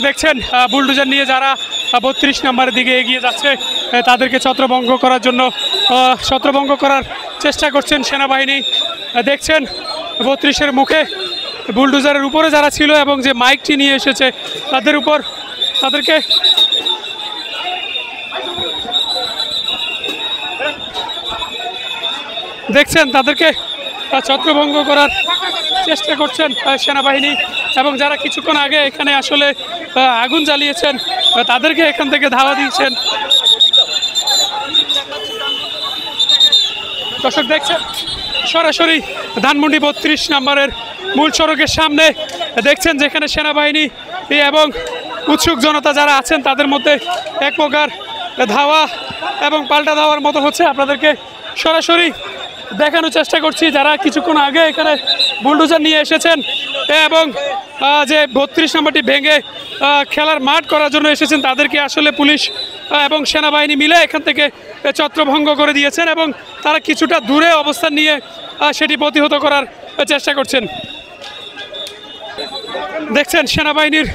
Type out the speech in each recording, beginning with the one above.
দেখছেন বুলডোজার নিয়ে যারা 32 নম্বরের দিকে এগিয়ে যাচ্ছে তাদেরকে ছত্রভঙ্গ করার জন্য ছত্রভঙ্গ করার চেষ্টা করছেন সেনাবাহিনী। দেখছেন 32-এর মুখে বুলডোজারের উপরে যারা ছিল এবং যে মাইকটি নিয়ে এসেছে তাদেরকে দেখছেন তাদেরকে ছত্রভঙ্গ করার চেষ্টা করছেন সেনাবাহিনী এবং যারা কিছুক্ষণ আগে এখানে আসলে আগুন জ্বালিয়েছেন তাদেরকে এখান থেকে ধাওয়া দিয়েছেন। দর্শক দেখছেন সরাসরি ধানমন্ডি 32 নম্বরের মূল সড়কের সামনে দেখছেন যেখানে সেনাবাহিনী এবং উৎসুক জনতা যারা আছেন তাদের মধ্যে এক প্রকার ধাওয়া এবং পাল্টা ধাওয়ার মতো হচ্ছে। আপনাদেরকে সরাসরি দেখানোর চেষ্টা করছি যারা কিছুক্ষণ আগে এখানে বুলডোজার নিয়ে এসেছেন এবং যে 32 নম্বরটি ভেঙে খেলার মাঠ করার জন্য এসেছেন তাদেরকে আসলে পুলিশ এবং সেনাবাহিনী মিলে এখান থেকে ছত্রভঙ্গ করে দিয়েছেন এবং তারা কিছুটা দূরে অবস্থান নিয়ে সেটি প্রতিহত করার চেষ্টা করছেন। দেখছেন সেনাবাহিনীর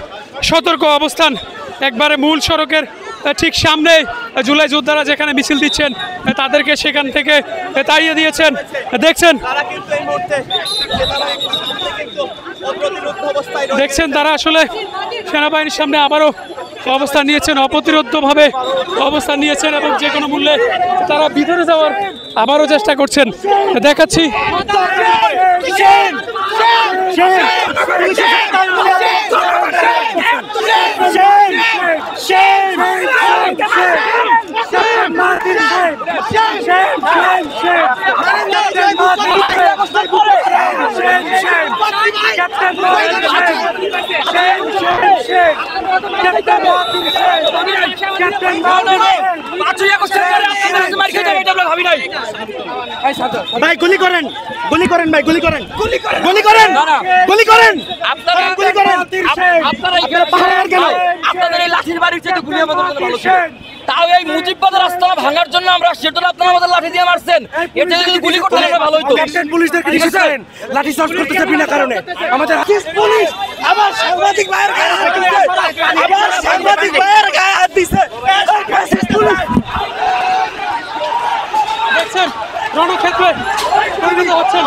সতর্ক অবস্থান একবারে মূল সড়কের ঠিক সামনে জুলাই যোদ্ধারা যেখানে মিছিল দিচ্ছেন তাদেরকে সেখান থেকে তাড়িয়ে দিয়েছেন। দেখছেন তারা আসলে সেনাবাহিনীর সামনে আবারও অবস্থান নিয়েছেন, অপ্রতিরোধ্যভাবে অবস্থান নিয়েছেন এবং যে কোনো মূল্যে তারা ভিতরে যাওয়ার আবারও চেষ্টা করছেন। দেখাচ্ছি ভাই গুলি করেন, গুলি করেন, ভাই গুলি করেন, গুলি করেন, গুলি করেন, গুলি করেন, আপনারা গুলি করেন, আপনাদের এই লাঠির বাড়ির চেয়ে গুলি আমাদের ভালো ছিল। তাও এই মুজিববাদের রাস্তা ভাঙার জন্য আমরা সেটা আপনারা আমাদের লাঠি দিয়ে মারছেন, এটা যদি গুলি করতে আমরা ভালো হতো। ক্যাপ্টেন পুলিশদেরকে কিছু করেন, লাঠি চার্জ করতেছে বিনা কারণে। আমাদের পুলিশ আবার সাংবাদিক ভাইয়ের গায়ে হাত দিছে, আবার সাংবাদিক ভাইয়ের গায়ে হাত দিছে। দেখছেন রণক্ষেত্রে পরিণত হচ্ছেন।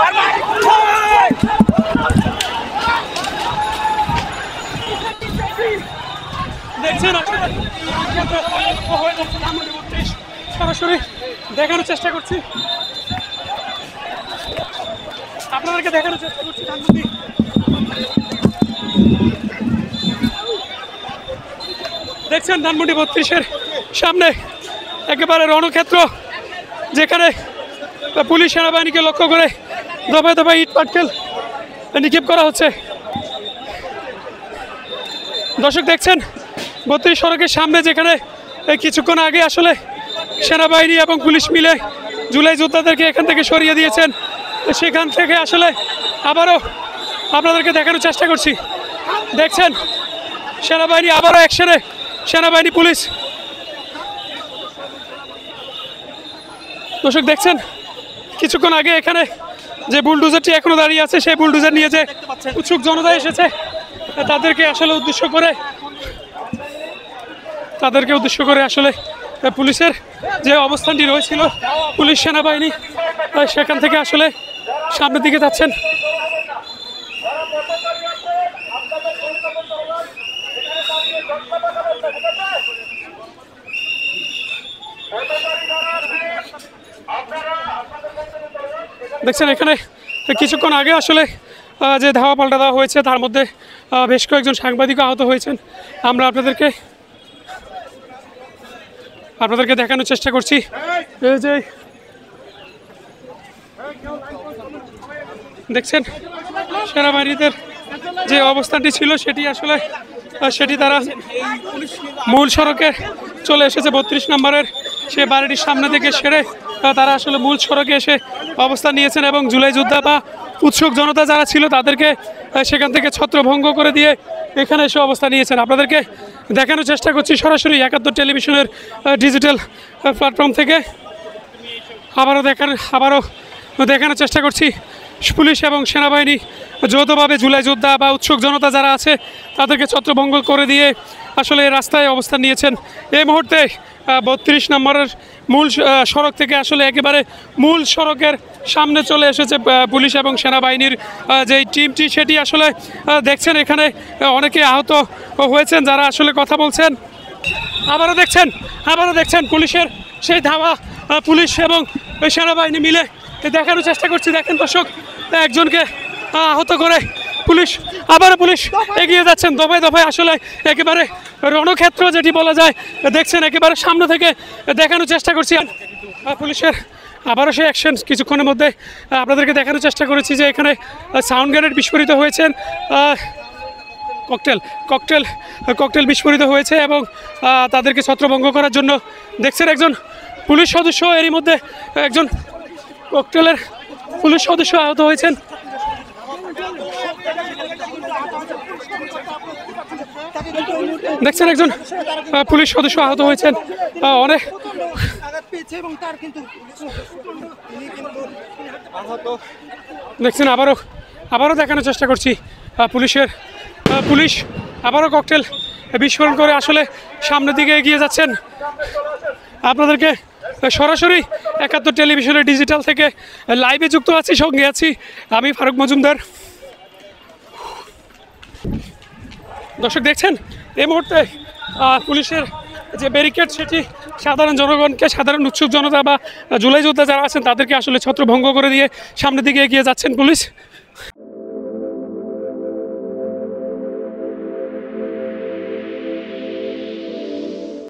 দেখছেন সরাসরি দেখানোর চেষ্টা করছি, আপনাদেরকে দেখানোর চেষ্টা করছি ধানমন্ডি। দেখছেন ধানমন্ডি 32-এর সামনে একেবারে রণক্ষেত্র, যেখানে পুলিশ সেনাবাহিনীকে লক্ষ্য করে দফায় দফায় ইট পাটকেল নিক্ষেপ করা হচ্ছে। দর্শক দেখছেন 32 সড়কের সামনে যেখানে কিছুক্ষণ আগে আসলে সেনাবাহিনী এবং পুলিশ মিলে জুলাই যোদ্ধাদেরকে এখান থেকে সরিয়ে দিয়েছেন, সেখান থেকে আসলে আবারও আপনাদেরকে দেখানোর চেষ্টা করছি। দেখছেন সেনাবাহিনী আবারও অ্যাকশনে, সেনাবাহিনী পুলিশ। দর্শক দেখছেন কিছুক্ষণ আগে এখানে যে বুলডোজারটি এখনো দাঁড়িয়ে আছে সেই বুলডোজার নিয়ে যে উৎসুক জনতা এসেছে তাদেরকে উদ্দেশ্য করে আসলে পুলিশের যে অবস্থানটি রয়েছিল, পুলিশ সেনাবাহিনী সেখান থেকে আসলে সামনের দিকে যাচ্ছেন। দেখছেন এখানে কিছুক্ষণ আগে আসলে যে ধাওয়া পাল্টা দেওয়া হয়েছে তার মধ্যে বেশ কয়েকজন সাংবাদিকও আহত হয়েছেন। আমরা আপনাদেরকে দেখানোর চেষ্টা করছি যে দেখছেন সেনাবাহিনীদের যে অবস্থানটি ছিল সেটি তারা মূল সড়কে চলে এসেছে। 32 নম্বরের সে বাড়িটির সামনে থেকে সেরে তারা আসলে মূল সড়কে এসে অবস্থান নিয়েছেন এবং জুলাই যোদ্ধা বা উৎসুক জনতা যারা ছিল তাদেরকে সেখান থেকে ছত্রভঙ্গ করে দিয়ে এখানে এসে অবস্থান নিয়েছেন। আপনাদেরকে দেখানোর চেষ্টা করছি সরাসরি 71 টেলিভিশনের ডিজিটাল প্ল্যাটফর্ম থেকে আবারও দেখানোর চেষ্টা করছি পুলিশ এবং সেনাবাহিনী যৌথভাবে জুলাই যোদ্ধা বা উৎসুক জনতা যারা আছে তাদেরকে ছত্রভঙ্গ করে দিয়ে আসলে রাস্তায় অবস্থান নিয়েছেন। এই মুহূর্তে 32 নম্বরের মূল সড়ক থেকে আসলে একেবারে মূল সড়কের সামনে চলে এসেছে পুলিশ এবং সেনাবাহিনীর যেই টিমটি, সেটি আসলে দেখছেন এখানে অনেকে আহত হয়েছেন যারা আসলে কথা বলছেন। আবারও দেখছেন পুলিশের সেই ধাওয়া, পুলিশ এবং সেনাবাহিনী মিলে দেখানোর চেষ্টা করছি। দেখেন দর্শক, একজনকে আহত করে পুলিশ এগিয়ে যাচ্ছেন দফায় দফায়, আসলে একেবারে রণক্ষেত্র যেটি বলা যায়। দেখছেন একেবারে সামনে থেকে দেখানোর চেষ্টা করছি পুলিশের আবারও সেই অ্যাকশন। কিছুক্ষণের মধ্যে আপনাদেরকে দেখানোর চেষ্টা করেছি যে এখানে সাউন্ড গ্রেনেড বিস্ফোরিত হয়েছেন, ককটেল বিস্ফোরিত হয়েছে এবং তাদেরকে ছত্রভঙ্গ করার জন্য দেখছেন একজন পুলিশ সদস্য, এরই মধ্যে একজন ককটেলের পুলিশ সদস্য আহত হয়েছেন। দেখছেন একজন পুলিশ সদস্য আহত হয়েছেন। অনেক দেখছেন আবারও দেখানোর চেষ্টা করছি পুলিশ আবারও ককটেল বিস্ফোরণ করে আসলে সামনের দিকে এগিয়ে যাচ্ছেন। আপনাদেরকে সরাসরি 71 টেলিভিশনের ডিজিটাল থেকে লাইভে যুক্ত আছি, সঙ্গে আছি আমি ফারুক মজুমদার। দর্শক দেখছেন এই মুহূর্তে পুলিশের যে ব্যারিকেড সেটি সাধারণ জনগণকে, সাধারণ উৎসুক জনতা বা জুলাই যোদ্ধা যারা আছেন তাদেরকে আসলে ছত্রভঙ্গ করে দিয়ে সামনের দিকে এগিয়ে যাচ্ছেন পুলিশ।